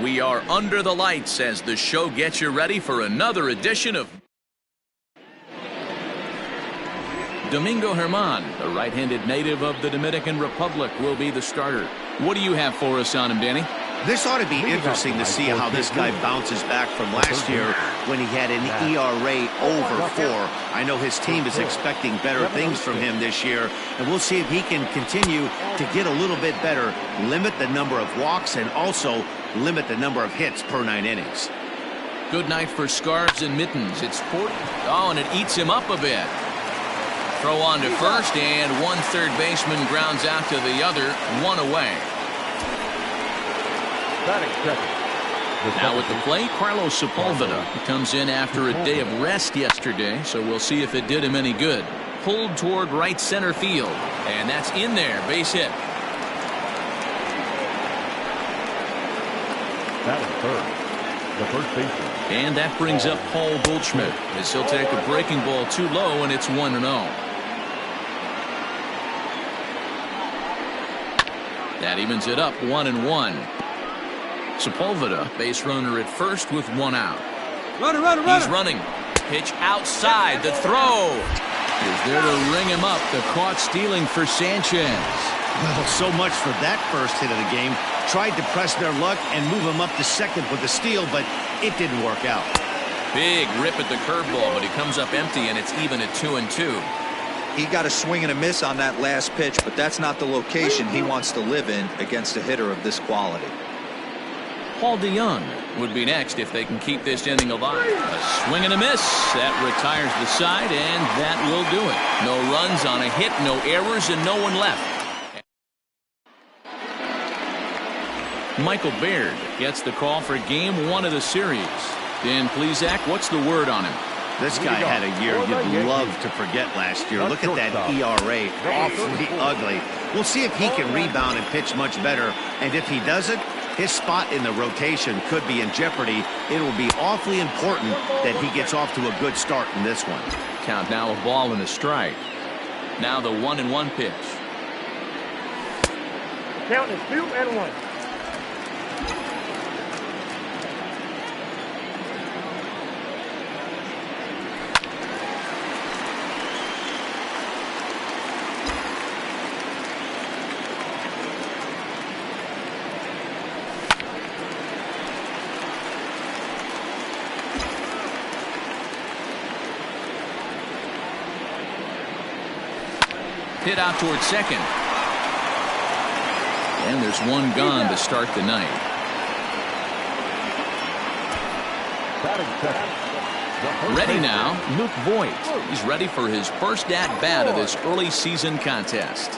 We are under the lights as the show gets you ready for another edition of Domingo Germán, the right-handed native of the Dominican Republic, will be the starter. What do you have for us on him, Danny? This ought to be interesting to see how this guy bounces back from last year when he had an ERA over 4. I know his team is expecting better things from him this year, and we'll see if he can continue to get a little bit better, limit the number of walks, and also limit the number of hits per 9 innings. Good night for scarves and mittens. It's 40. Oh, and it eats him up a bit. Throw on to first, and one third baseman grounds out to the other, 1 away. Now at the plate, Carlos Sepulveda. He comes in after a day of rest yesterday, so we'll see if it did him any good. Pulled toward right center field, and that's in there, base hit. That was third. The first baseman. And that brings up Paul Goldschmidt as he'll take a breaking ball too low, and it's 1-0. That evens it up 1-1. Sepulveda, base runner at first with 1 out. Runner. He's running. Pitch outside. The throw is there to ring him up. The caught stealing for Sanchez. Well, so much for that first hit of the game. Tried to press their luck and move him up to second with the steal, but it didn't work out. Big rip at the curveball, but he comes up empty, and it's even at 2-2. He got a swing and a miss on that last pitch, but that's not the location he wants to live in against a hitter of this quality. Paul DeYoung would be next if they can keep this inning alive. A swing and a miss. That retires the side, and that will do it. No runs on a hit, no errors, and no one left. Michael Baird gets the call for game 1 of the series. Dan Plesac, what's the word on him? This guy had a year you'd love to forget last year. Look at that ERA. Awfully ugly. We'll see if he can rebound and pitch much better, and if he doesn't, his spot in the rotation could be in jeopardy. It will be awfully important that he gets off to a good start in this one. Count now a ball and a strike. Now the 1-1 pitch. Count is 2-1. Hit out towards second. And there's 1 gone to start the night. Ready now, Luke Voigt. He's ready for his first at-bat of this early season contest.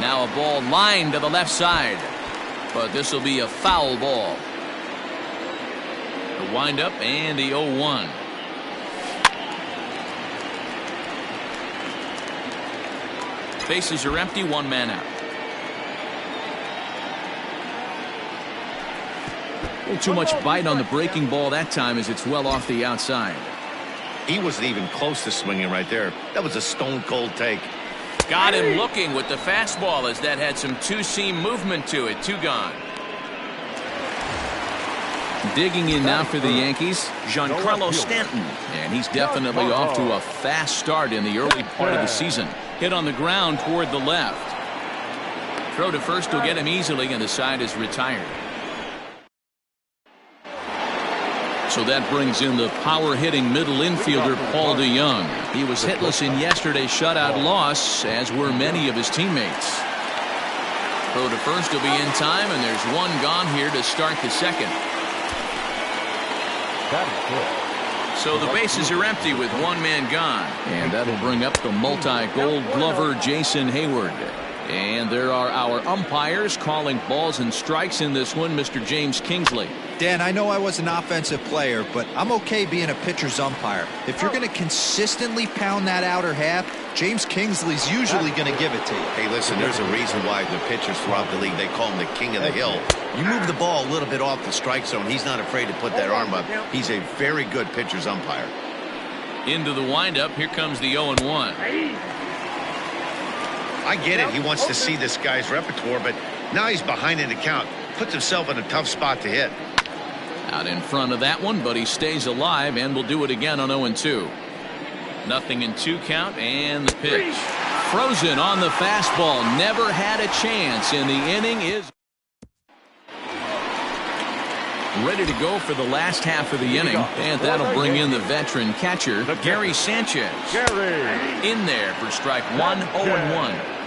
Now a ball lined to the left side. But this will be a foul ball. The windup and the 0-1. Bases are empty, 1 man out. A little too much bite on the breaking ball that time as it's well off the outside. He wasn't even close to swinging right there. That was a stone-cold take. Got him looking with the fastball as that had some two-seam movement to it. 2 gone. Digging in now for the Yankees, Giancarlo Stanton. And he's definitely off to a fast start in the early part of the season. Hit on the ground toward the left. Throw to first will get him easily, and the side is retired. So that brings in the power-hitting middle infielder Paul DeYoung. He was hitless in yesterday's shutout loss, as were many of his teammates. Throw to first will be in time, and there's 1 gone here to start the second. So the bases are empty with 1 man gone. And that'll bring up the multi-gold glover Jason Hayward. And there are our umpires calling balls and strikes in this one, Mr. James Kingsley. Dan, I know I was an offensive player, but I'm okay being a pitcher's umpire. If you're going to consistently pound that outer half, James Kingsley's usually going to give it to you. Hey, listen, there's a reason why the pitchers throughout the league, they call him the king of the hill. You move the ball a little bit off the strike zone, he's not afraid to put that arm up. He's a very good pitcher's umpire. Into the windup, here comes the 0-1. I get it, he wants to see this guy's repertoire, but now he's behind in the count. puts himself in a tough spot to hit. Out in front of that one, but he stays alive and will do it again on 0-2. 0-2 count, and the pitch. Frozen on the fastball. Never had a chance, and the inning is ready to go for the last half of the inning, and that'll bring in the veteran catcher, Gary Sanchez. In there for strike one, 0-1.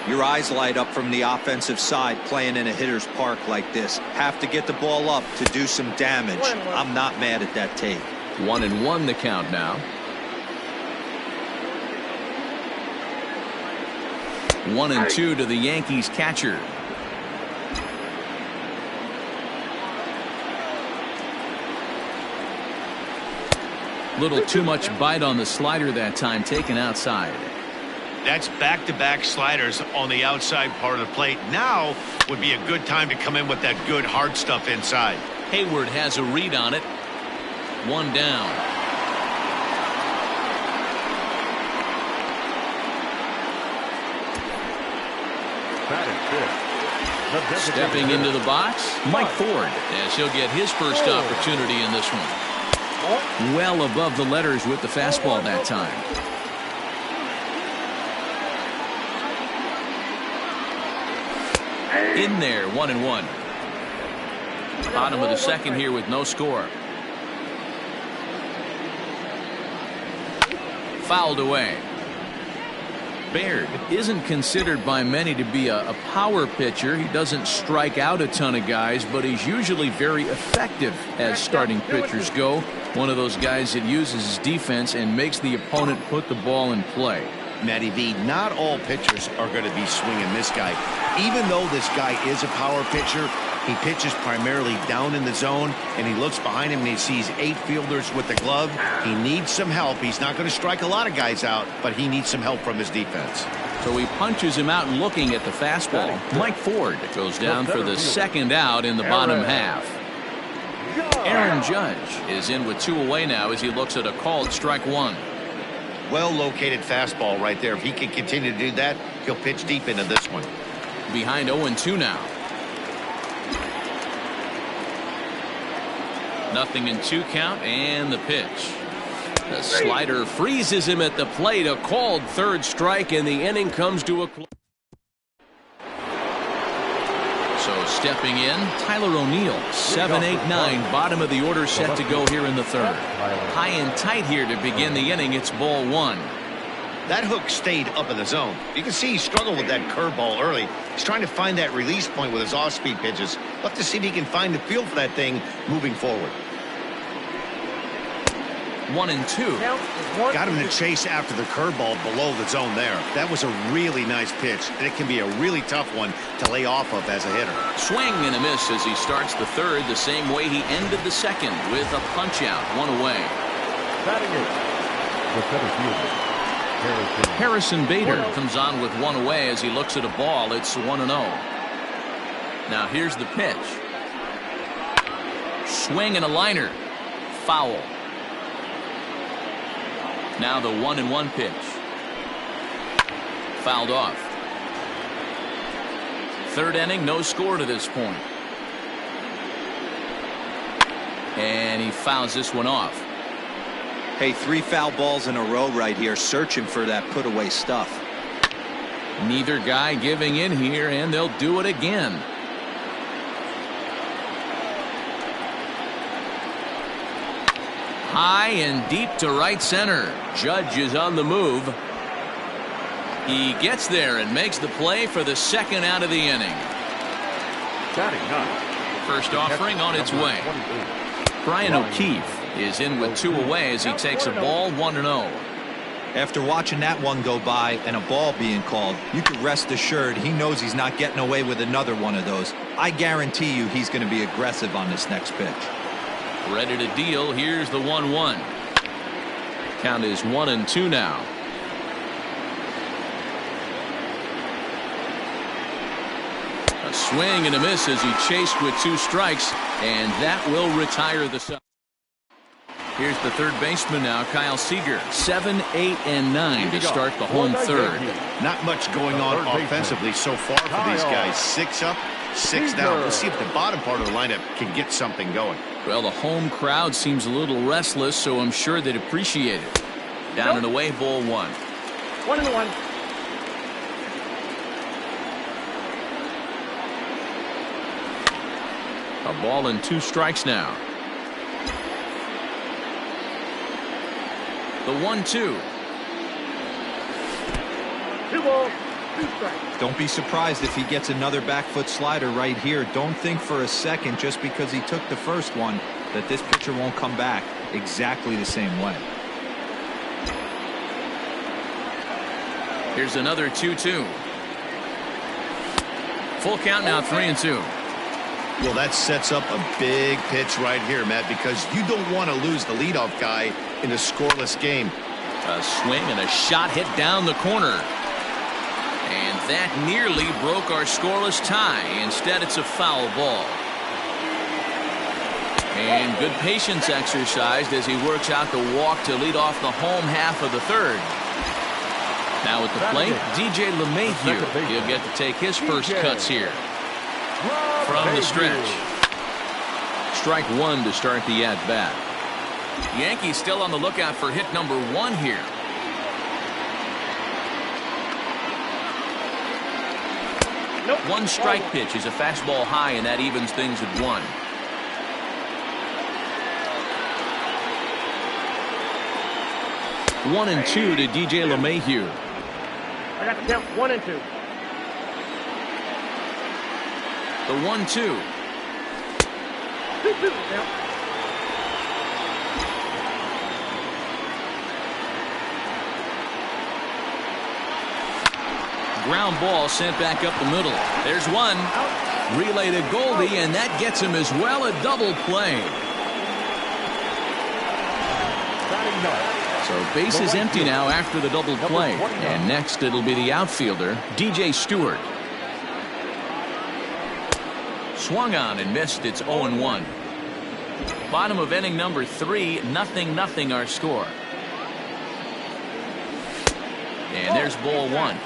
Your eyes light up from the offensive side playing in a hitter's park like this. Have to get the ball up to do some damage. I'm not mad at that take. 1-1 the count now. 1-2 to the Yankees catcher. Little too much bite on the slider that time, taken outside. That's back-to-back sliders on the outside part of the plate. Now would be a good time to come in with that good hard stuff inside. Hayward has a read on it. One down. Stepping into the box, Mike Ford, as he'll get his first opportunity in this one. Well above the letters with the fastball that time. In there, 1-1. Bottom of the second here with no score. Fouled away. Baird isn't considered by many to be a power pitcher. He doesn't strike out a ton of guys, but he's usually very effective as starting pitchers go. One of those guys that uses his defense and makes the opponent put the ball in play. Matty V, not all pitchers are going to be swinging this guy. Even though this guy is a power pitcher, he pitches primarily down in the zone, and he looks behind him and he sees 8 fielders with the glove. He needs some help. He's not going to strike a lot of guys out, but he needs some help from his defense. So he punches him out looking at the fastball. Mike Ford goes down for the second out in the bottom half. Aaron Judge is in with 2 away now as he looks at a called strike one. Well-located fastball right there. If he can continue to do that, he'll pitch deep into this one. Behind 0-2 now. 0-2 count, and the pitch. The slider freezes him at the plate. A called third strike, and the inning comes to a close. So stepping in, Tyler O'Neill, 7-8-9, bottom of the order set to go here in the third. High and tight here to begin the inning. It's ball one. That hook stayed up in the zone. You can see he struggled with that curveball early. He's trying to find that release point with his off-speed pitches. We'll have to see if he can find the feel for that thing moving forward. 1-2. Got him to chase after the curveball below the zone there. That was a really nice pitch, and it can be a really tough one to lay off of as a hitter. Swing and a miss as he starts the third the same way he ended the second with a punch out, 1 away. Harrison Bader comes on with 1 away as he looks at a ball. It's 1-0. Now here's the pitch. Swing and a liner. Foul. Now the 1-1 pitch. Fouled off. Third inning, no score to this point. And he fouls this one off. Hey, 3 foul balls in a row right here, searching for that put away stuff. Neither guy giving in here, and they'll do it again. High and deep to right center. Judge is on the move. He gets there and makes the play for the second out of the inning. First offering on its way. Brian O'Keefe is in with 2 away as he takes a ball, 1-0. After watching that one go by and a ball being called, you can rest assured he knows he's not getting away with another one of those. I guarantee you he's going to be aggressive on this next pitch. Ready to deal. Here's the 1-1. Count is 1-2 now. A swing and a miss as he chased with 2 strikes, and that will retire the side. Here's the third baseman now, Kyle Seager. 7, 8, and 9 to start the home third. Not much going on offensively so far for these guys. 6 up, 6 down. We'll see if the bottom part of the lineup can get something going. Well, the home crowd seems a little restless, so I'm sure they'd appreciate it. Down and away, ball 1. 1-1. A ball and 2 strikes now. The 1-2. 2 balls, 2 strikes. Don't be surprised if he gets another back foot slider right here. Don't think for a second, just because he took the first one, that this pitcher won't come back exactly the same way. Here's another 2-2. Full count now, 3-2. Well, that sets up a big pitch right here, Matt, because you don't want to lose the leadoff guy in a scoreless game. A swing and a shot hit down the corner. And that nearly broke our scoreless tie. Instead, it's a foul ball. And good patience exercised as he works out the walk to lead off the home half of the third. Now at the plate, DJ LeMahieu. He'll get to take his first cuts here. From the stretch. Strike 1 to start the at-bat. Yankees still on the lookout for hit number 1 here. Nope. 1 strike pitch is a fastball high, and that evens things at 1. One and 2 to DJ LeMahieu. I got the count 1-2. The 1-2. 2-2 now. Ground ball sent back up the middle. There's one. Relay to Goldie, and that gets him as well. A double play. So base is empty now after the double play. And next it'll be the outfielder, DJ Stewart. Swung on and missed. It's 0-1. Bottom of inning number 3, 0-0 our score. And there's ball 1.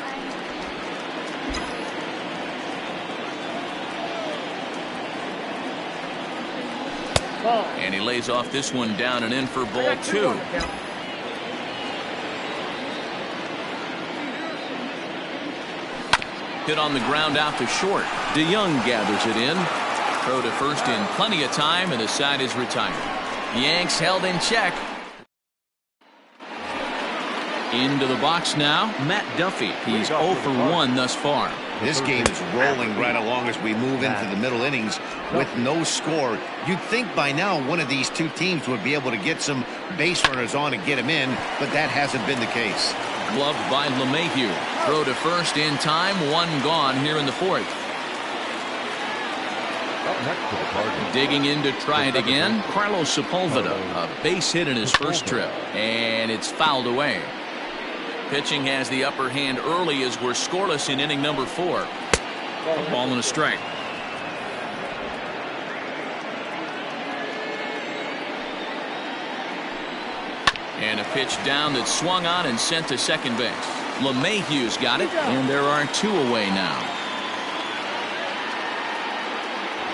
And he lays off this one down and in for ball 2. Hit on the ground out to short. DeYoung gathers it in. Throw to first in plenty of time, and the side is retired. Yanks held in check. Into the box now, Matt Duffy. He's 0 for 1 thus far. This game is rolling right along as we move into the middle innings with no score. You'd think by now one of these two teams would be able to get some base runners on and get them in, but that hasn't been the case. Gloved by LeMahieu. Throw to first in time. 1 gone here in the 4th. Digging in to try it again, Carlos Sepulveda. A base hit in his first trip, and it's fouled away. Pitching has the upper hand early as we're scoreless in inning number 4. A ball and a strike. And a pitch down that swung on and sent to second base. LeMahieu's got it, and there are 2 away now.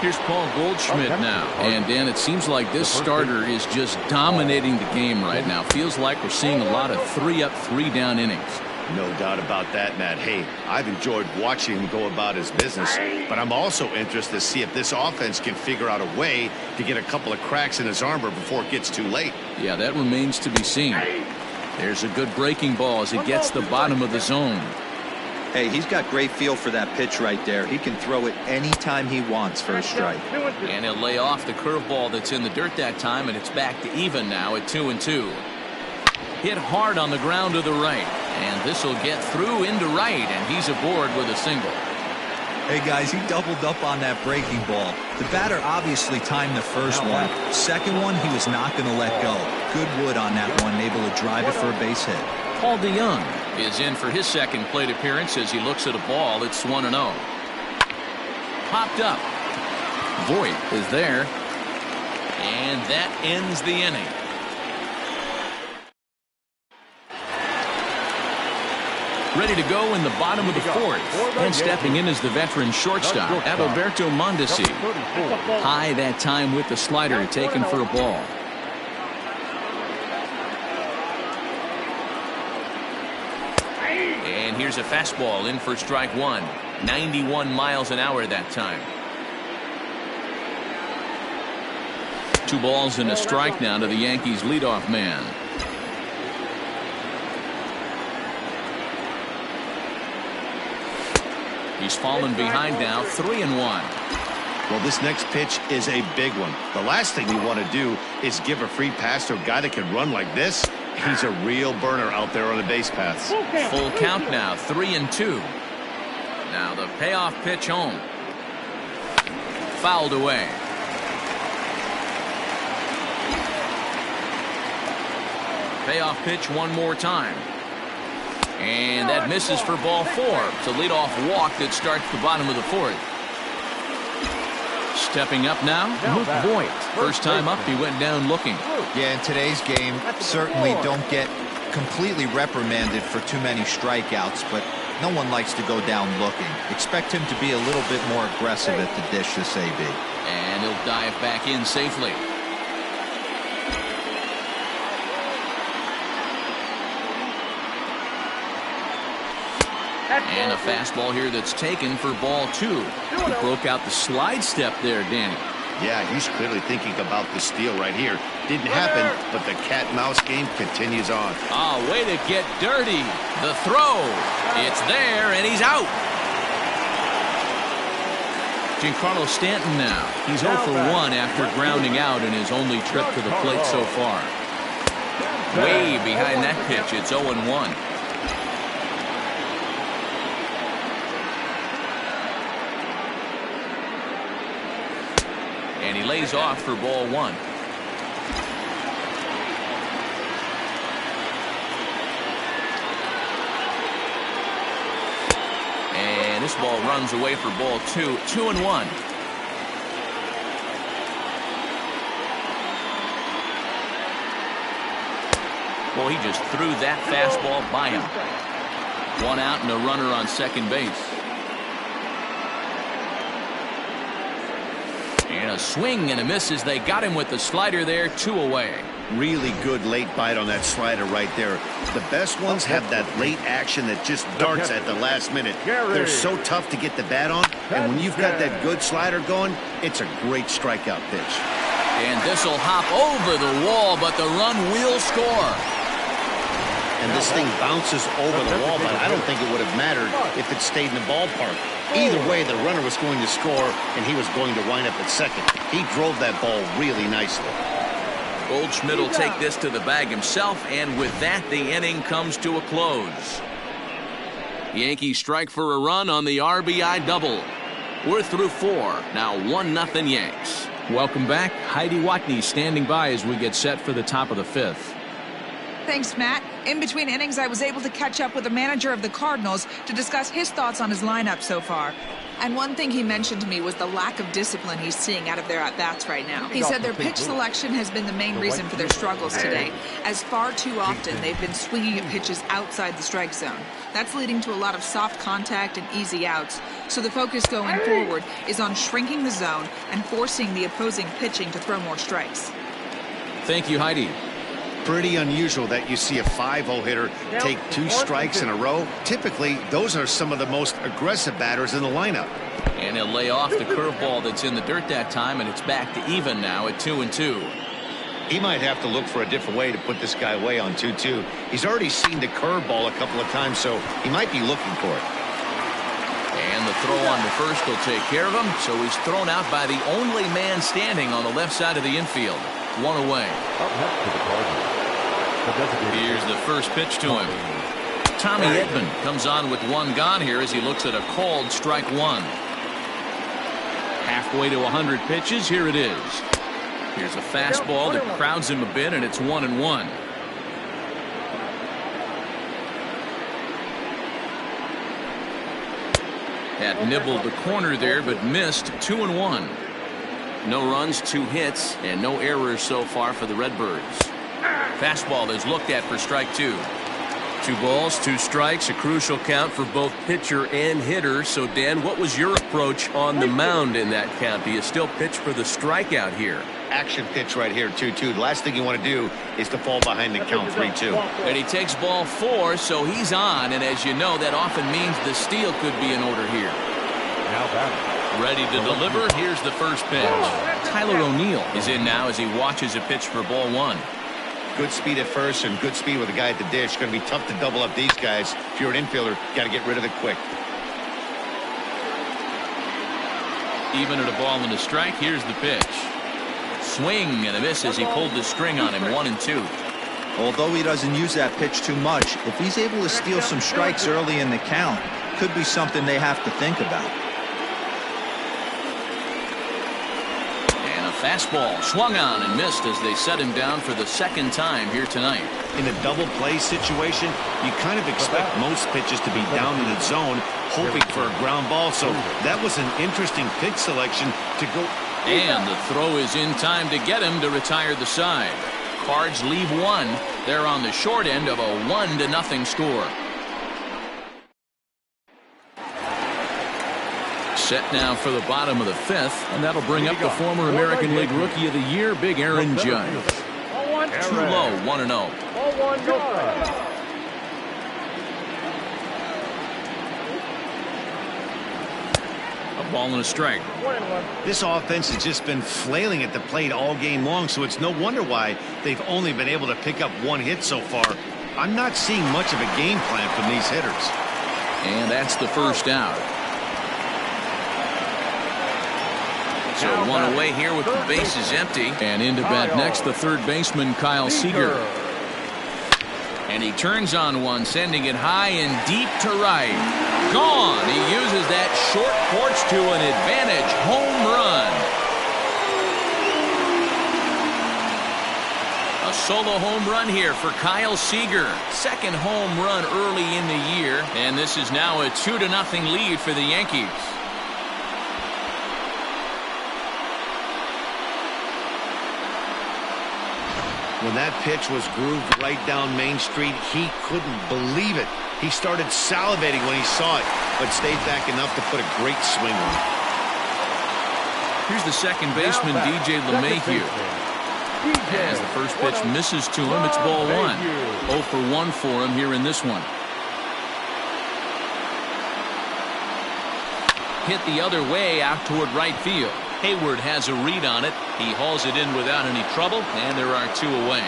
Here's Paul Goldschmidt now. And Dan, it seems like this starter is just dominating the game right now. Feels like we're seeing a lot of 3-up, 3-down innings. No doubt about that, Matt. Hey, I've enjoyed watching him go about his business, but I'm also interested to see if this offense can figure out a way to get a couple of cracks in his armor before it gets too late. Yeah, that remains to be seen. There's a good breaking ball as it gets the bottom of the zone. Hey, he's got great feel for that pitch right there. He can throw it anytime he wants for a strike. And he'll lay off the curveball that's in the dirt that time, and it's back to even now at 2-2. Hit hard on the ground to the right, and this will get through into right, and he's aboard with a single. Hey guys, he doubled up on that breaking ball. The batter obviously timed the first one. Second one, he was not going to let go. Good wood on that one, able to drive it for a base hit. Paul DeYoung is in for his second plate appearance as he looks at a ball. It's 1-0. Popped up. Voit is there. And that ends the inning. Ready to go in the bottom of the fourth. And stepping in is the veteran shortstop, Adalberto Mondesi. High that time with the slider taken for a ball. And here's a fastball in for strike one. 91 miles an hour that time. 2 balls and a strike now to the Yankees leadoff man. He's fallen behind now, 3-1. Well, this next pitch is a big one. The last thing you want to do is give a free pass to a guy that can run like this. He's a real burner out there on the base paths. Full count now, 3-2. Now the payoff pitch home. Fouled away. Payoff pitch one more time. And that misses for ball 4. It's a leadoff walk that starts the bottom of the fourth. Stepping up now, Luke Voigt. First time up, he went down looking. Yeah, in today's game, certainly don't get completely reprimanded for too many strikeouts, but no one likes to go down looking. Expect him to be a little bit more aggressive at the dish this AB. And he'll dive back in safely. And a fastball here that's taken for ball 2. He broke out the slide step there, Danny. Yeah, he's clearly thinking about the steal right here. Didn't happen, but the cat-mouse game continues on. Ah, way to get dirty. The throw. It's there, and he's out. Giancarlo Stanton now. He's 0 for 1 after grounding out in his only trip to the plate so far. Way behind that pitch. It's 0-1. And he lays off for ball 1. And this ball runs away for ball 2. 2-1. Boy, he just threw that fastball by him. 1 out and a runner on second base. And a swing and a miss as they got him with the slider there. 2 away. Really good late bite on that slider right there. The best ones have that late action that just darts at the last minute. They're so tough to get the bat on, and when you've got that good slider going, it's a great strikeout pitch. And this will hop over the wall, but the run will score. And this thing bounces over the wall, but I don't think it would have mattered if it stayed in the ballpark. Either way, the runner was going to score, and he was going to wind up at second. He drove that ball really nicely. Goldschmidt will take this to the bag himself, and with that, the inning comes to a close. Yankees strike for a run on the RBI double. We're through 4. Now 1-0 Yanks. Welcome back. Heidi Watney standing by as we get set for the top of the 5th. Thanks, Matt. In between innings, I was able to catch up with the manager of the Cardinals to discuss his thoughts on his lineup so far. And one thing he mentioned to me was the lack of discipline he's seeing out of their at-bats right now. He said their pitch selection has been the main reason for their struggles today, as far too often they've been swinging at pitches outside the strike zone. That's leading to a lot of soft contact and easy outs. So the focus going forward is on shrinking the zone and forcing the opposing pitching to throw more strikes. Thank you, Heidi. Pretty unusual that you see a 5-0 hitter take 2 strikes in a row. Typically, those are some of the most aggressive batters in the lineup. And he'll lay off the curveball that's in the dirt that time, and it's back to even now at 2-2. He might have to look for a different way to put this guy away on 2-2. He's already seen the curveball a couple of times, so he might be looking for it. And the throw on to first will take care of him, so he's thrown out by the only man standing on the left side of the infield. 1 away. Here's the first pitch to him. Tommy Edman comes on with 1 gone here as he looks at a called strike 1. Halfway to 100 pitches. Here it is. Here's a fastball that crowds him a bit, and it's 1-1. Had nibbled the corner there, but missed. 2-1. No runs, 2 hits, and no errors so far for the Redbirds. Fastball is looked at for strike 2. 2 balls, 2 strikes, a crucial count for both pitcher and hitter. So, Dan, what was your approach on the mound in that count? Do you still pitch for the strikeout here? Action pitch right here, 2-2. The last thing you want to do is to fall behind the count 3-2. And he takes ball 4, so he's on. And as you know, that often means the steal could be in order here. Now batting. Ready to deliver. Here's the first pitch. Tyler O'Neill is in now as he watches a pitch for ball 1. Good speed at first and good speed with a guy at the dish. Going to be tough to double up these guys. If you're an infielder, got to get rid of it quick. Even at a ball and a strike. Here's the pitch. Swing and a miss as he pulled the string on him. 1-2. Although he doesn't use that pitch too much, if he's able to steal some strikes early in the count, could be something they have to think about. And a fastball swung on and missed as they set him down for the second time here tonight. In a double play situation, you kind of expect most pitches to be down in the zone, hoping for a ground ball. So that was an interesting pitch selection to go. And the throw is in time to get him to retire the side. Cards leave 1. They're on the short end of a 1-0 score. Set now for the bottom of the 5th, and that'll bring up the former American League Rookie of the Year, Big Aaron Judge. Too low, 1-0. Ball 1, no strike. A ball and a strike. 1-1. This offense has just been flailing at the plate all game long, so it's no wonder why they've only been able to pick up 1 hit so far. I'm not seeing much of a game plan from these hitters. And that's the first out. So 1 away here with the bases empty. And into bat next, the third baseman, Kyle Seager. And he turns on one, sending it high and deep to right. Gone. He uses that short porch to an advantage home run. A solo home run here for Kyle Seager. Second home run early in the year. And this is now a 2-0 lead for the Yankees. When that pitch was grooved right down Main Street, he couldn't believe it. He started salivating when he saw it, but stayed back enough to put a great swing on it. Here's the second baseman, DJ LeMahieu. As the first pitch misses to him, it's ball 1. 0 for 1 for him here in this one. Hit the other way out toward right field. Hayward has a read on it. He hauls it in without any trouble, and there are 2 away.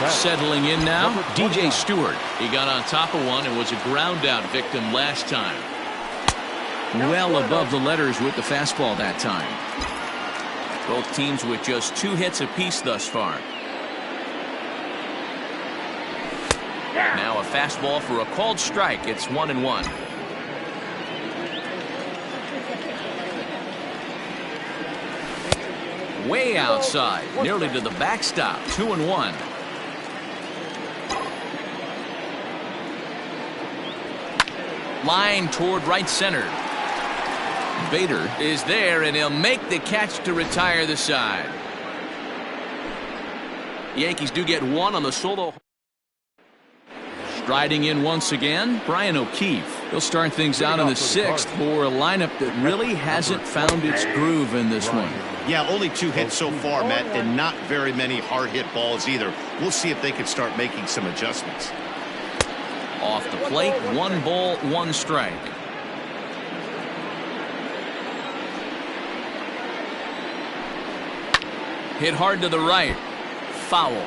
Settling in now, DJ Stewart. He got on top of one and was a ground out victim last time. Well above the letters with the fastball that time. Both teams with just 2 hits apiece thus far. Now a fastball for a called strike. It's 1-1. Way outside, nearly to the backstop. 2-1. Line toward right center. Bader is there, and he'll make the catch to retire the side. Yankees do get 1 on the solo. Striding in once again, Brian O'Keefe. He'll start things out in the 6th for a lineup that really hasn't found its groove in this one. Yeah, only 2 hits so far, Matt, and not very many hard hit balls either. We'll see if they can start making some adjustments. Off the plate, 1 ball, 1 strike. Hit hard to the right. Foul.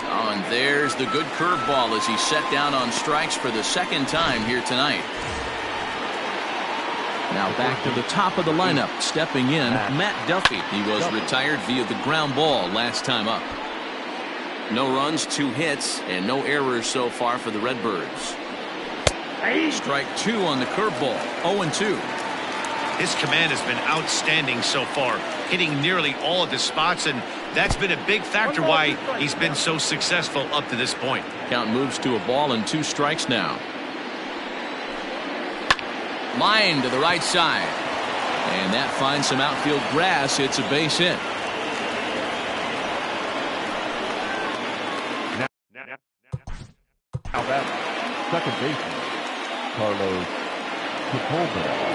Oh, and there's the good curveball as he set down on strikes for the second time here tonight. Now back to the top of the lineup. Stepping in, Matt Duffy. He was retired via the ground ball last time up. No runs, 2 hits, and no errors so far for the Redbirds. Strike 2 on the curveball. 0-2. His command has been outstanding so far, hitting nearly all of the spots, and that's been a big factor why he's been so successful up to this point. Count moves to a ball and 2 strikes now. Line to the right side. And that finds some outfield grass. It's a base hit. second baseman, Carlos Sepulveda.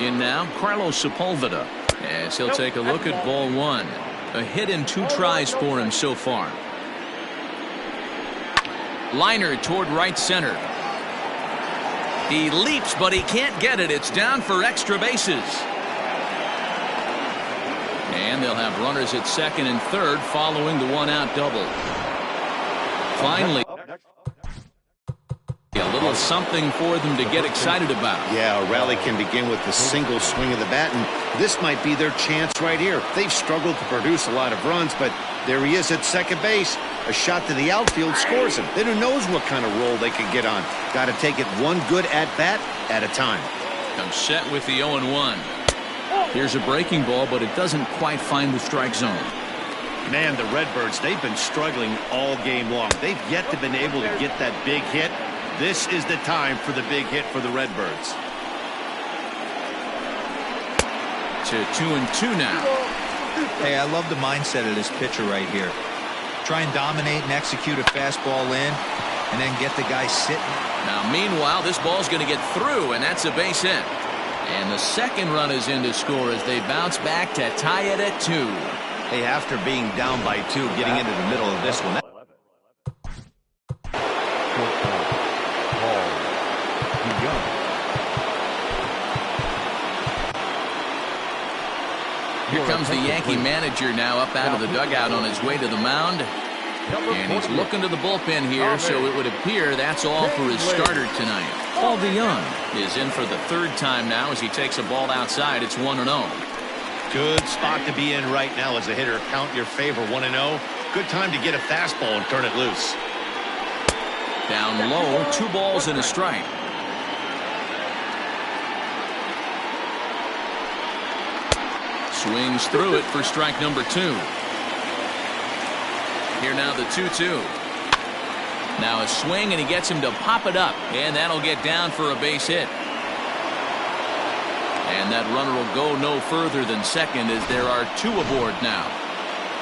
In now, Carlos Sepulveda, as he'll take a look at ball one. A hit in 2 tries for him so far. Liner toward right center. He leaps, but he can't get it. It's down for extra bases. And they'll have runners at second and third following the 1-out double. Finally, a little something for them to get excited about. Yeah, a rally can begin with the single swing of the bat, and this might be their chance right here. They've struggled to produce a lot of runs, but there he is at second base. A shot to the outfield scores him. Then who knows what kind of roll they can get on. Got to take it one good at-bat at a time. Comes set with the 0-1. Here's a breaking ball, but it doesn't quite find the strike zone. Man, the Redbirds, they've been struggling all game long. They've yet to been able to get that big hit. This is the time for the big hit for the Redbirds. To 2-2 now. Hey, I love the mindset of this pitcher right here. Try and dominate and execute a fastball in, and then get the guy sitting. Now, meanwhile, this ball's going to get through, and that's a base hit. And the second run is in to score as they bounce back to tie it at 2. Hey, after being down by 2, getting into the middle of this one. Here comes the Yankee manager now up out of the dugout on his way to the mound. And he's looking to the bullpen here, so it would appear that's all for his starter tonight. Paul DeYoung is in for the 3rd time now as he takes a ball outside. It's 1-0. Good spot to be in right now as a hitter. Count your favor, 1-0. Good time to get a fastball and turn it loose. Down low, 2 balls and a strike. Swings through it for strike number 2. Here now the 2-2. Now a swing, and he gets him to pop it up, and that'll get down for a base hit. And that runner will go no further than second as there are 2 aboard now.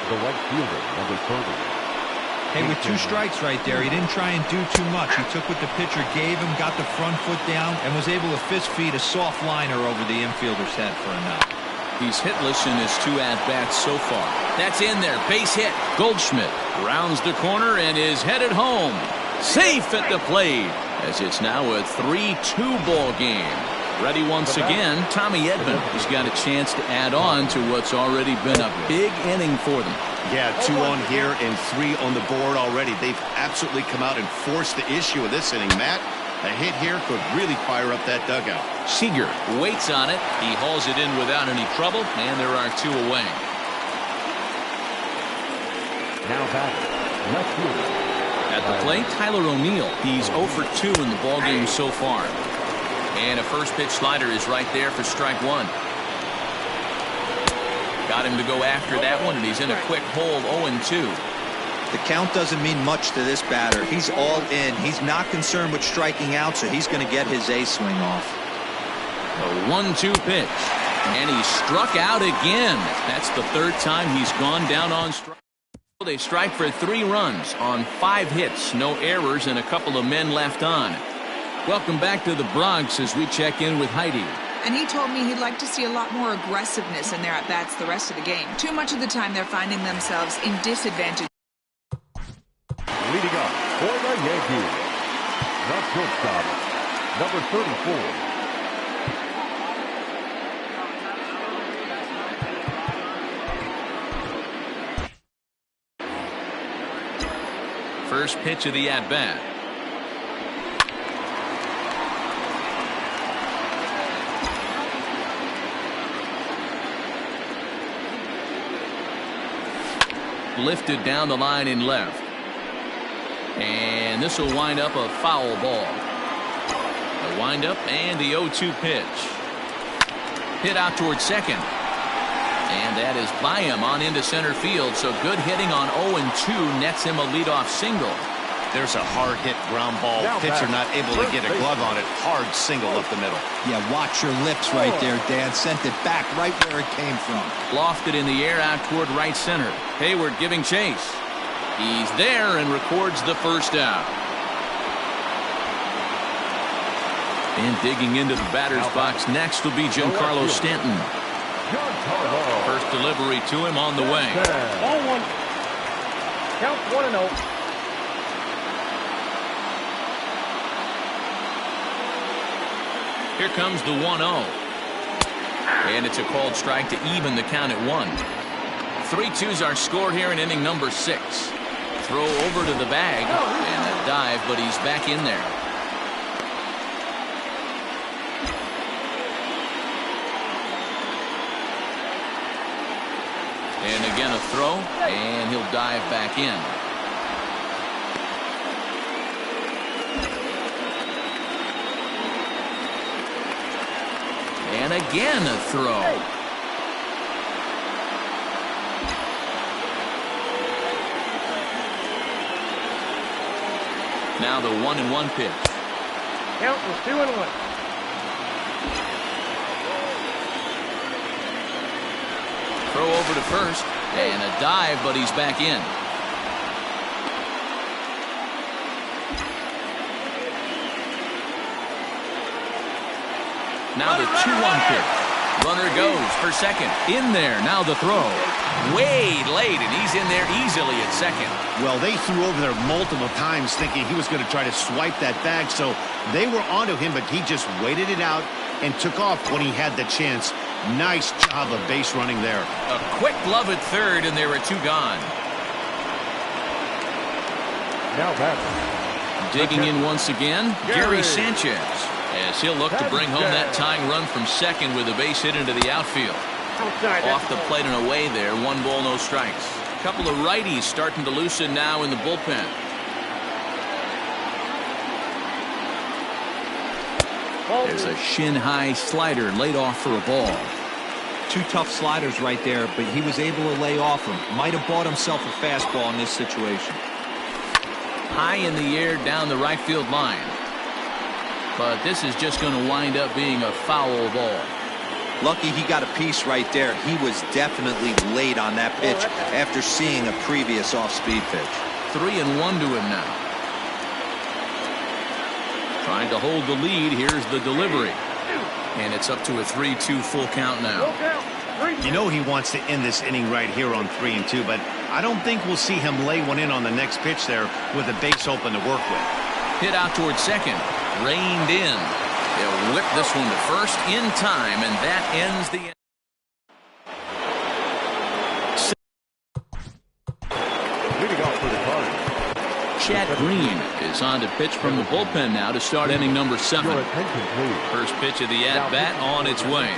The right fielder, number 30. Hey, with 2 strikes right there, he didn't try and do too much. He took what the pitcher gave him, got the front foot down, and was able to fist feed a soft liner over the infielder's head for a knock. He's hitless in his 2 at-bats so far. That's in there. Base hit. Goldschmidt rounds the corner and is headed home. Safe at the plate as it's now a 3-2 ball game. Ready once again, Tommy Edman has got a chance to add on to what's already been a big inning for them. Yeah, 2 on here and 3 on the board already. They've absolutely come out and forced the issue of this inning, Matt. A hit here could really fire up that dugout. Seager waits on it. He hauls it in without any trouble, and there are 2 away. Now batting, left fielder. At the plate, Tyler O'Neill. He's 0 for 2 in the ballgame so far. And a first pitch slider is right there for strike 1. Got him to go after that one, and he's in a quick hold, 0-2. The count doesn't mean much to this batter. He's all in. He's not concerned with striking out, so he's going to get his A swing off. A 1-2 pitch. And he struck out again. That's the 3rd time he's gone down on strike. They strike for 3 runs on 5 hits. No errors and a couple of men left on. Welcome back to the Bronx as we check in with Heidi. And he told me he'd like to see a lot more aggressiveness in their at-bats the rest of the game. Too much of the time they're finding themselves in disadvantage. Leading up for the Yankees, the shortstop, number 34. First pitch of the at-bat. Lifted down the line in left. And this will wind up a foul ball. The windup and the 0-2 pitch. Hit out towards second. And that is by him on into center field. So good hitting on 0-2 nets him a leadoff single. There's a hard hit ground ball. Pitcher not able to get a glove on it. Hard single up the middle. Yeah, watch your lips right there, Dan. Sent it back right where it came from. Lofted in the air out toward right center. Hayward giving chase. He's there and records the first out. And digging into the batter's box next will be Giancarlo Stanton. First delivery to him on the way. Ball one. Count 1-0. Here comes the 1-0. And it's a called strike to even the count at 1. 3-2's our score here in inning number 6. Throw over to the bag and a dive, but he's back in there. And again a throw, and he'll dive back in. And again a throw. Now the 1-1 pitch. Count was 2-1. Throw over to first, and a dive, but he's back in. Now the 2-1 pitch. Runner goes for second. In there. Now the throw. Way late, and he's in there easily at second. Well, they threw over there multiple times thinking he was going to try to swipe that bag, so they were onto him, but he just waited it out and took off when he had the chance. Nice job of base running there. A quick glove at third, and there are 2 gone. Now back. Digging in once again, Gary Sanchez, as he'll look to bring home that tying run from second with a base hit into the outfield. Off the plate and away there, 1 ball, no strikes. A couple of righties starting to loosen now in the bullpen. There's a shin-high slider laid off for a ball. 2 tough sliders right there, but he was able to lay off them. Might have bought himself a fastball in this situation. High in the air down the right field line. But this is just going to wind up being a foul ball. Lucky he got a piece right there. He was definitely late on that pitch after seeing a previous off-speed pitch. 3-1 to him now. Trying to hold the lead. Here's the delivery. And it's up to a 3-2 full count now. You know he wants to end this inning right here on 3-2, but I don't think we'll see him lay one in on the next pitch there with a base open to work with. Hit out towards second. Reined in. They'll whip this one to first in time, and that ends the inning. Leading off for the Cards. Chad Green is on to pitch from the bullpen now to start inning number 7. Your attention, please. First pitch of the at-bat on its way.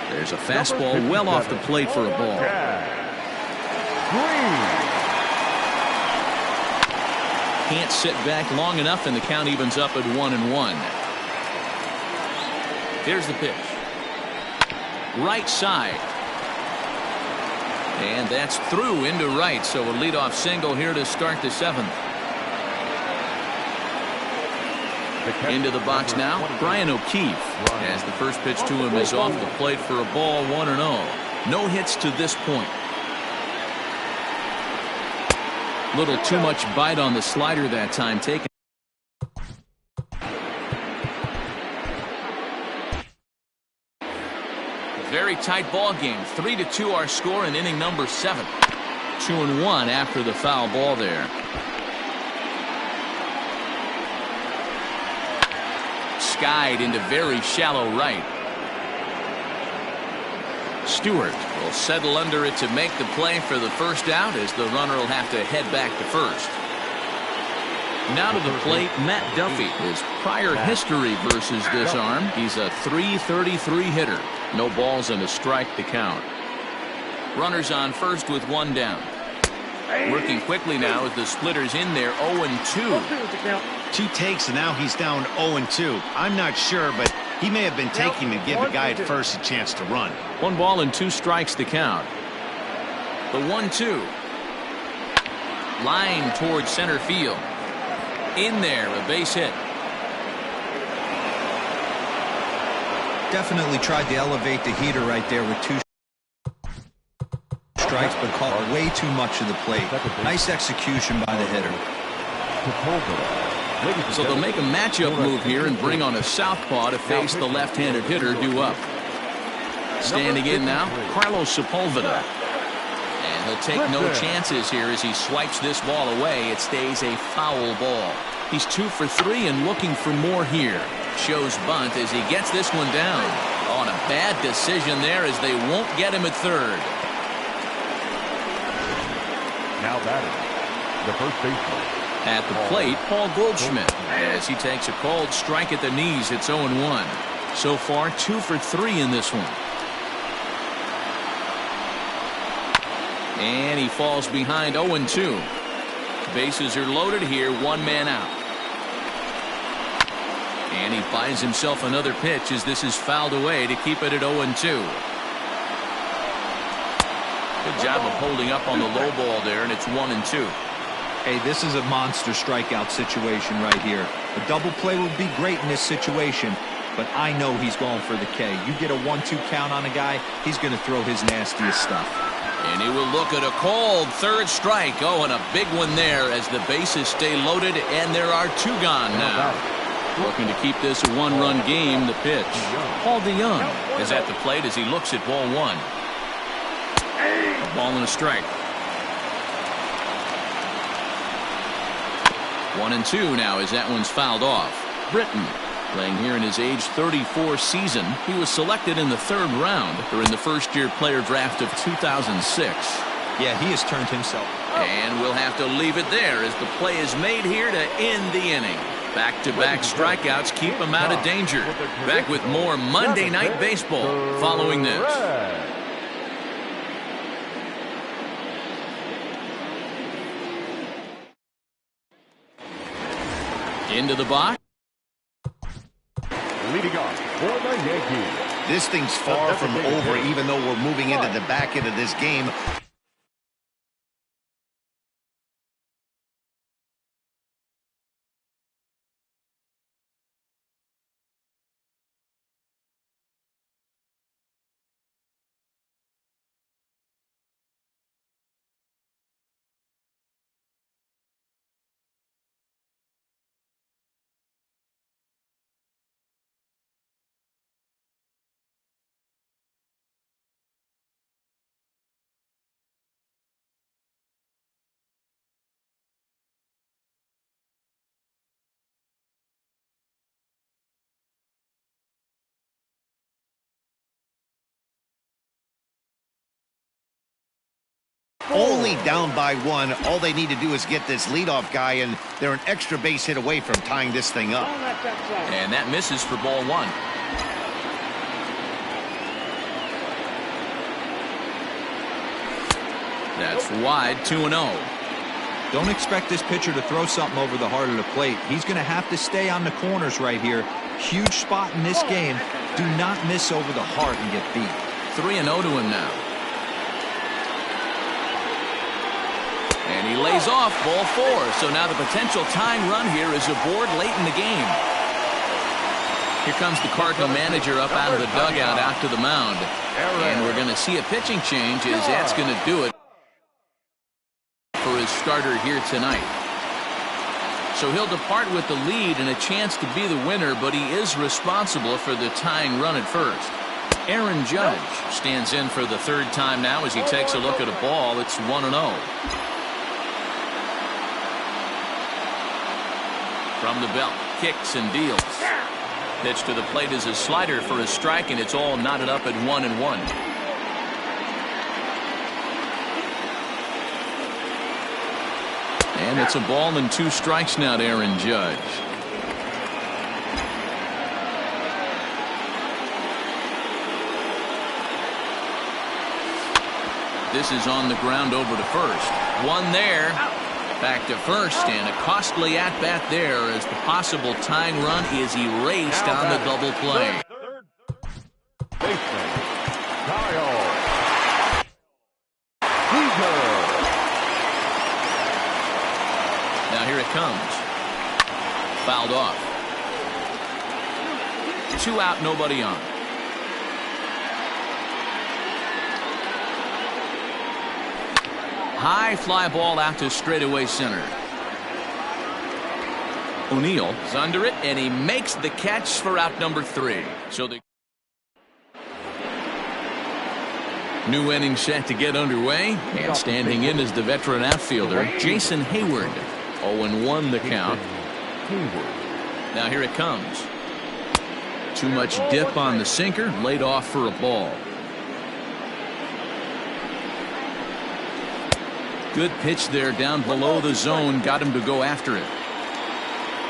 There's a fastball well off the plate for a ball. Green. Can't sit back long enough, and the count evens up at 1-1. Here's the pitch. Right side. And that's through into right, so a leadoff single here to start the 7th. Into the box now, Brian O'Keefe, as the first pitch to him is off the plate for a ball, 1-0. No hits to this point. Little too much bite on the slider that time taken. Very tight ball game. 3-2 our score in inning number 7. 2-1 after the foul ball there. Skied into very shallow right. Stewart will settle under it to make the play for the first out, as the runner will have to head back to first. Now to the plate, Matt Duffy. His prior history versus this arm, he's a .333 hitter. No balls and a strike to count. Runners on first with 1 down. Working quickly now as the splitter's in there, 0-2. 2 takes, and now he's down 0-2. I'm not sure, but he may have been taking to give the guy at first a chance to run. 1 ball and 2 strikes to count. The 1-2. Line towards center field. In there, a base hit. Definitely tried to elevate the heater right there with 2 strikes, but caught way too much of the plate. Nice execution by the hitter. So they'll make a matchup move here and bring on a southpaw to face the left-handed hitter due up. Standing in now, Carlos Sepulveda. And he'll take no chances here as he swipes this ball away. It stays a foul ball. He's 2 for 3 and looking for more here. Shows bunt as he gets this one down. On a bad decision there as they won't get him at third. Now batting, the first baseman. At the plate, Paul Goldschmidt, as he takes a called strike at the knees. It's 0-1. So far, 2 for 3 in this one. And he falls behind 0-2. Bases are loaded here, 1 man out. And he finds himself another pitch as this is fouled away to keep it at 0-2. Good job of holding up on the low ball there, and it's 1-2. Hey, this is a monster strikeout situation right here. A double play would be great in this situation, but I know he's going for the K. You get a 1-2 count on a guy, he's going to throw his nastiest stuff. And he will look at a called third strike. Oh, and a big one there as the bases stay loaded, and there are 2 gone now. Looking to keep this a 1-run game. The pitch. Paul DeYoung is at the plate as he looks at ball 1. A ball and a strike. 1-2 now as that one's fouled off. Britton playing here in his age 34 season. He was selected in the 3rd round during the first-year player draft of 2006. Yeah, he has turned himself. And we'll have to leave it there as the play is made here to end the inning. Back-to-back strikeouts keep him out of danger. Back with more Monday Night Baseball following this. Into the box. Leading off for the Yankees. This thing's far from over, even though we're moving into the back end of this game. Only down by 1. All they need to do is get this leadoff guy, and they're an extra base hit away from tying this thing up. And that misses for ball 1. That's wide, 2-0. Don't expect this pitcher to throw something over the heart of the plate. He's going to have to stay on the corners right here. Huge spot in this game. Do not miss over the heart and get beat. 3-0 to him now. And he lays off ball 4. So now the potential tying run here is aboard late in the game. Here comes the Cardinal manager up out of the dugout out to the mound. And we're going to see a pitching change as that's going to do it for his starter here tonight. So he'll depart with the lead and a chance to be the winner, but he is responsible for the tying run at first. Aaron Judge stands in for the 3rd time now as he takes a look at a ball. It's 1-0. From the belt, kicks and deals. Pitch to the plate is a slider for a strike, and it's all knotted up at 1-1. And it's a ball and 2 strikes now to Aaron Judge. This is on the ground over to first. One there. Back to first, and a costly at-bat there as the possible tying run is erased on the double play. Now here it comes. Fouled off. 2 out, nobody on. High fly ball out to straightaway center. O'Neill is under it, and he makes the catch for out number 3. So the new inning set to get underway, and standing in is the veteran outfielder Jason Hayward. 0-1 the count. Now here it comes. Too much dip on the sinker, laid off for a ball. Good pitch there down below the zone, got him to go after it.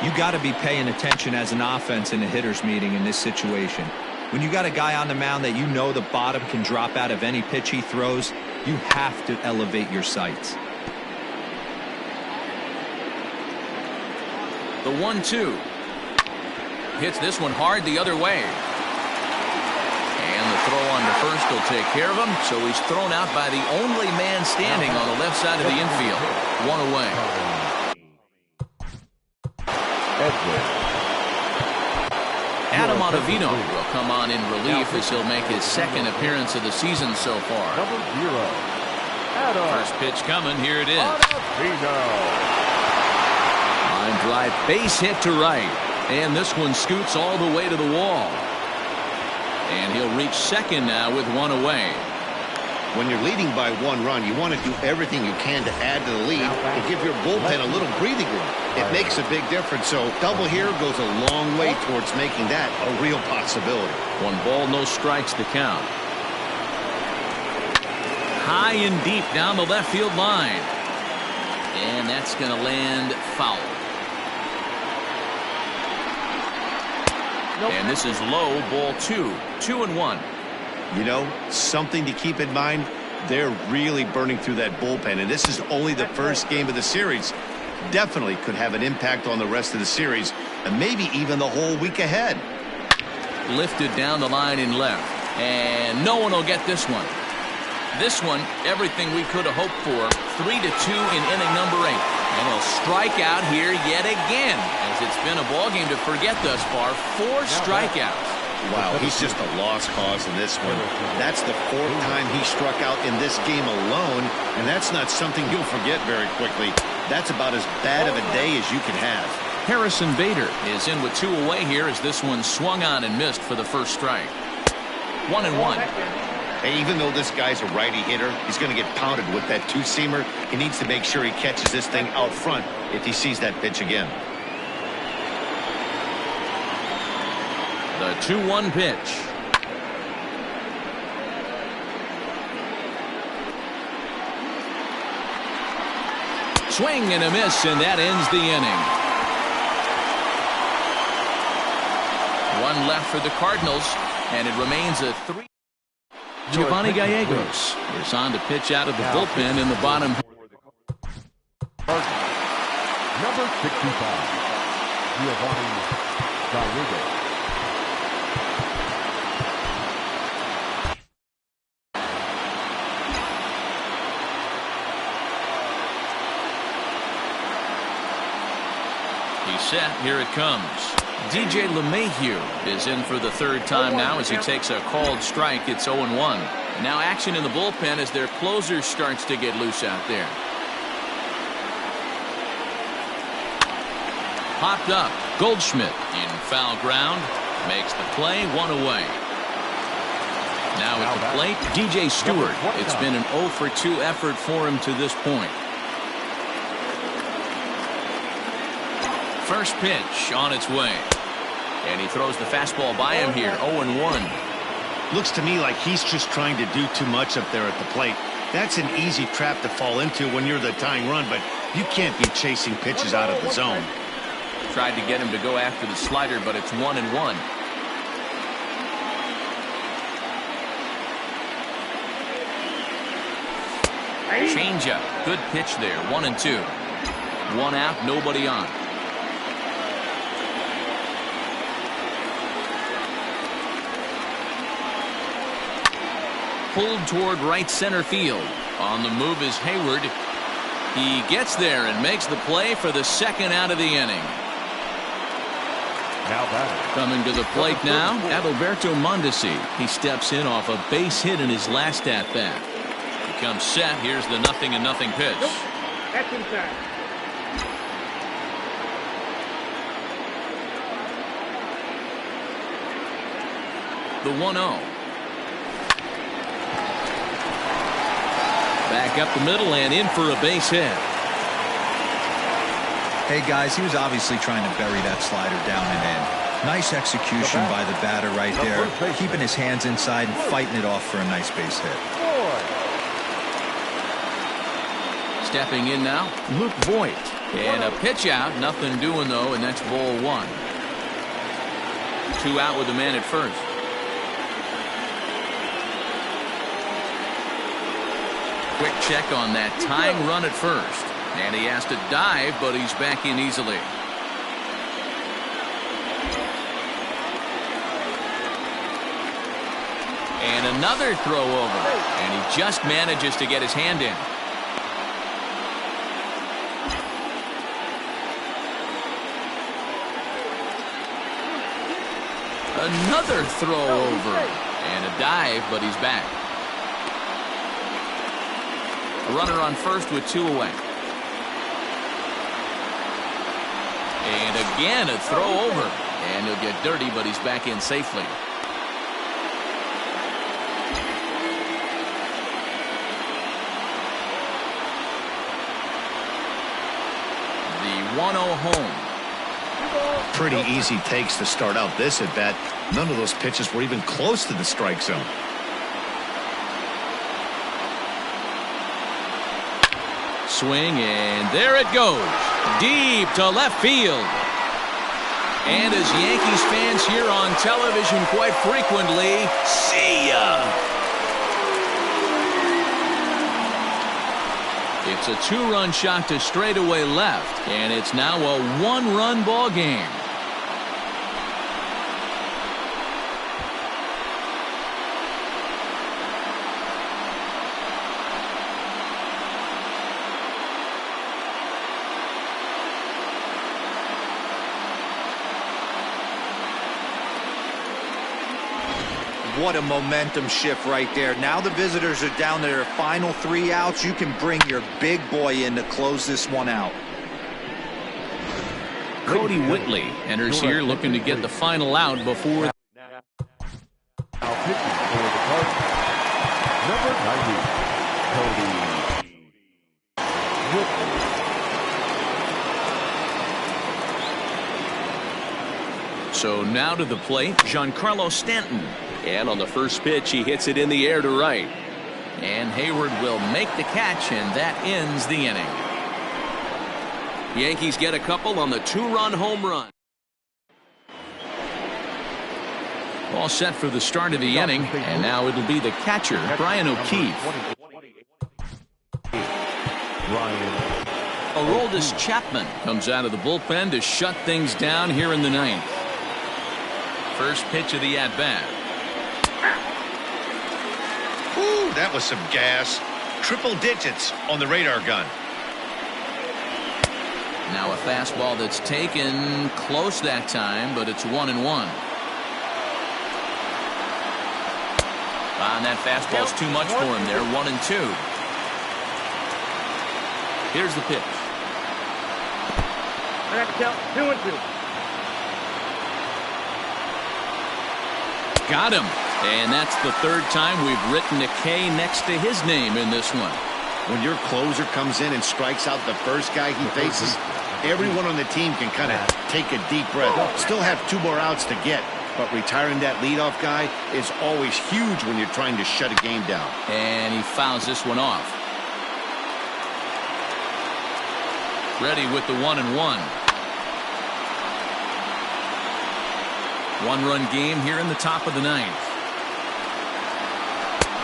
You got to be paying attention as an offense in a hitter's meeting in this situation. When you got a guy on the mound that you know the bottom can drop out of any pitch he throws, you have to elevate your sights. The 1-2. Hits this one hard the other way. And the throw on to first will take care of him, so he's thrown out by the only man standing on the left side of the infield. 1 away. Adam Ottavino will come on in relief as he'll make his second appearance of the season so far. Number 0. First pitch coming. Here it is. Line drive, base hit to right. And this one scoots all the way to the wall. And he'll reach second now with 1 away. When you're leading by 1 run, you want to do everything you can to add to the lead and give your bullpen a little breathing room. It makes a big difference, so double here goes a long way towards making that a real possibility. 1 ball, no strikes the count. High and deep down the left field line. And that's going to land foul. And this is low, ball 2. 2-1. You know, something to keep in mind, they're really burning through that bullpen, and this is only the first game of the series. Definitely could have an impact on the rest of the series, and maybe even the whole week ahead. Lifted down the line in left, and no one will get this one. This one, everything we could have hoped for. 3-2 in inning number 8. And he'll strike out here yet again, as it's been a ball game to forget thus far. 4 strikeouts. Wow, he's just a lost cause in this one. That's the 4th time he struck out in this game alone, and that's not something you'll forget very quickly. That's about as bad of a day as you can have. Harrison Bader is in with 2 away here as this one swung on and missed for the first strike. 1-1. Hey, even though this guy's a righty hitter, he's going to get pounded with that 2-seamer. He needs to make sure he catches this thing out front if he sees that pitch again. The 2-1 pitch. Swing and a miss, and that ends the inning. 1 left for the Cardinals, and it remains a 3. Giovanni Gallegos is on to pitch out of the bullpen in the bottom. Number 65, Giovanni Gallegos. He's set. Here it comes. DJ LeMahieu is in for the 3rd time now as he takes a called strike. It's 0-1. Now action in the bullpen as their closer starts to get loose out there. Popped up. Goldschmidt in foul ground. Makes the play. 1 away. Now at the plate, DJ Stewart. It's been an 0-for-2 effort for him to this point. First pitch on its way. And he throws the fastball by him here. 0-1. Looks to me like he's just trying to do too much up there at the plate. That's an easy trap to fall into when you're the tying run, but you can't be chasing pitches out of the zone. Tried to get him to go after the slider, but it's 1-1. Changeup. Good pitch there. 1-2. 1 out, nobody on. Pulled toward right center field. On the move is Hayward. He gets there and makes the play for the 2nd out of the inning. Now batting. Coming to the plate now, Adalberto Mondesi. He steps in off a base hit in his last at-bat. He comes set. Here's the 0-0 pitch. Nope. That's inside. The 1-0. Back up the middle and in for a base hit. Hey guys, he was obviously trying to bury that slider down and in. Nice execution by the batter right there, keeping his hands inside and fighting it off for a nice base hit. Stepping in now, Luke Voigt. And a pitch out, nothing doing though, and that's ball 1. 2 out with the man at first. Quick check on that tying run at first. And he has to dive, but he's back in easily. And another throw over. And he just manages to get his hand in. Another throw over. And a dive, but he's back. A runner on first with 2 away. And again a throw over. And he'll get dirty, but he's back in safely. The 1-0 home. Pretty easy takes to start out this at bat. None of those pitches were even close to the strike zone. Swing, and there it goes. Deep to left field. And as Yankees fans hear on television quite frequently, see ya! It's a 2-run shot to straightaway left, and it's now a 1-run ball game. What a momentum shift right there. Now the visitors are down to their final 3 outs. You can bring your big boy in to close this one out. Cody Whitley enters here looking to get the final out before. Now pitching for the Cardinals, number 90, Cody Whitley. So now to the plate, Giancarlo Stanton. And on the first pitch, he hits it in the air to right. And Hayward will make the catch, and that ends the inning. Yankees get a couple on the 2-run home run. All set for the start of the inning, and now it'll be the catcher, Brian O'Keefe. Aroldis Chapman comes out of the bullpen to shut things down here in the 9th. First pitch of the at-bat. Ooh, that was some gas. Triple digits on the radar gun. Now a fastball that's taken close that time, but it's 1-1. And that fastball's too much for him there. 1-2. Here's the pitch. I got to count 2-2. Got him. And that's the 3rd time we've written a K next to his name in this one. When your closer comes in and strikes out the first guy he faces, everyone on the team can kind of take a deep breath. Still have 2 more outs to get, but retiring that leadoff guy is always huge when you're trying to shut a game down. And he fouls this one off. Ready with the 1-1. 1-run game here in the top of the 9th.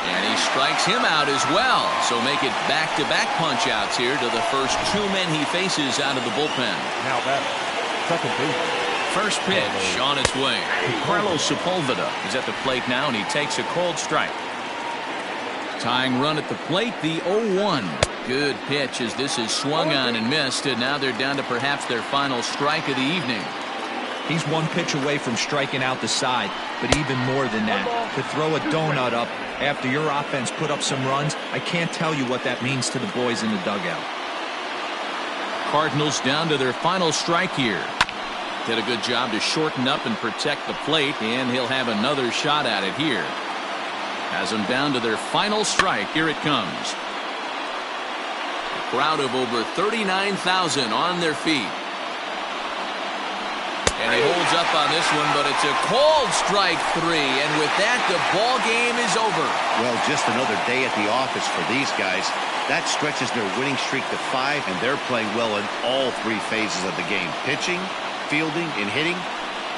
And he strikes him out as well. So make it back-to-back punch-outs here to the first 2 men he faces out of the bullpen. Now that second base. First pitch on its way. Carlos Sepulveda is at the plate now, and he takes a cold strike. Tying run at the plate, the 0-1. Good pitch as this is swung on and missed, and now they're down to perhaps their final strike of the evening. He's one pitch away from striking out the side, but even more than that, to throw a donut up after your offense put up some runs, I can't tell you what that means to the boys in the dugout. Cardinals down to their final strike here. Did a good job to shorten up and protect the plate, and he'll have another shot at it here. Has them down to their final strike. Here it comes. A crowd of over 39,000 on their feet. And he holds up on this one, but it's a cold strike 3. And with that, the ball game is over. Well, just another day at the office for these guys. That stretches their winning streak to 5, and they're playing well in all 3 phases of the game. Pitching, fielding, and hitting.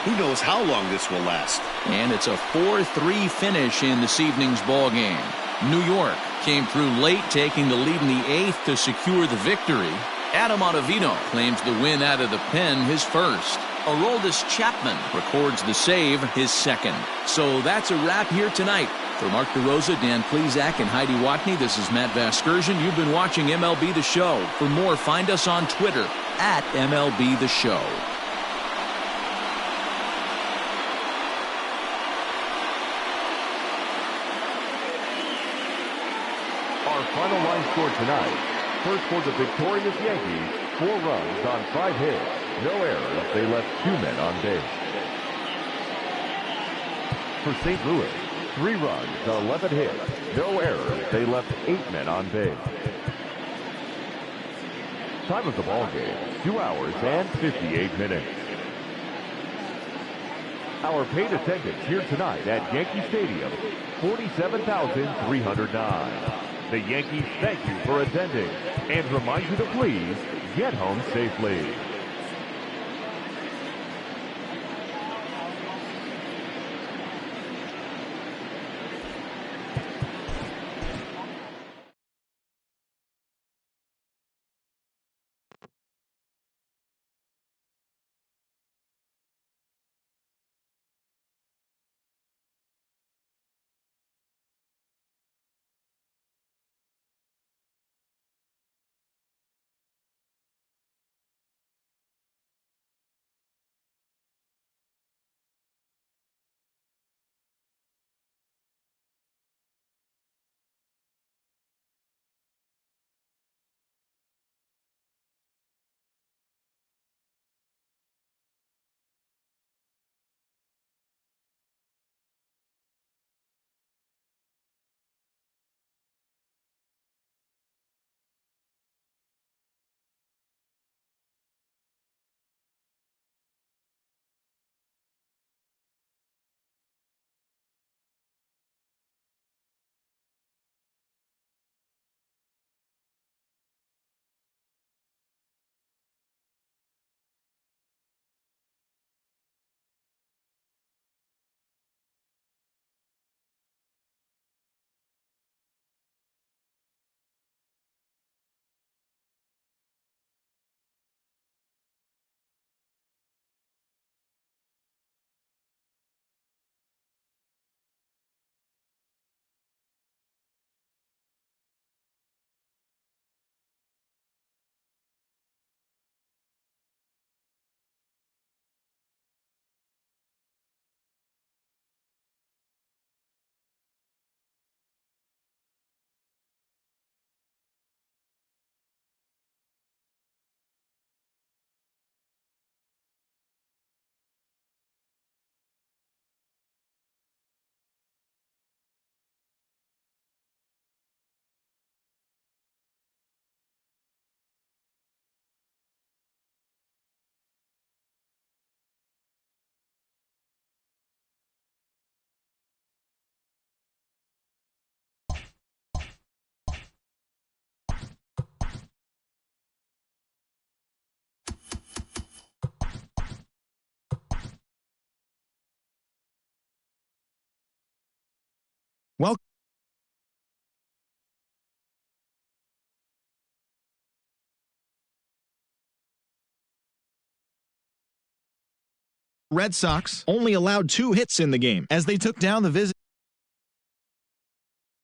Who knows how long this will last. And it's a 4-3 finish in this evening's ball game. New York came through late, taking the lead in the 8th to secure the victory. Adam Ottavino claims the win out of the pen, his first. Aroldis Chapman records the save, his second. So that's a wrap here tonight. For Mark DeRosa, Dan Plesac, and Heidi Watney, this is Matt Vasgersian. You've been watching MLB The Show. For more, find us on Twitter at MLB The Show. Our final line score tonight. First for the victorious Yankees, 4 runs on 5 hits. No errors. They left 2 men on base. For St. Louis, 3 runs, 11 hits. No errors. They left 8 men on base. Time of the ball game, 2 hours and 58 minutes. Our paid attendance here tonight at Yankee Stadium, 47,309. The Yankees thank you for attending and remind you to please get home safely. Welcome. Red Sox only allowed 2 hits in the game as they took down the visit.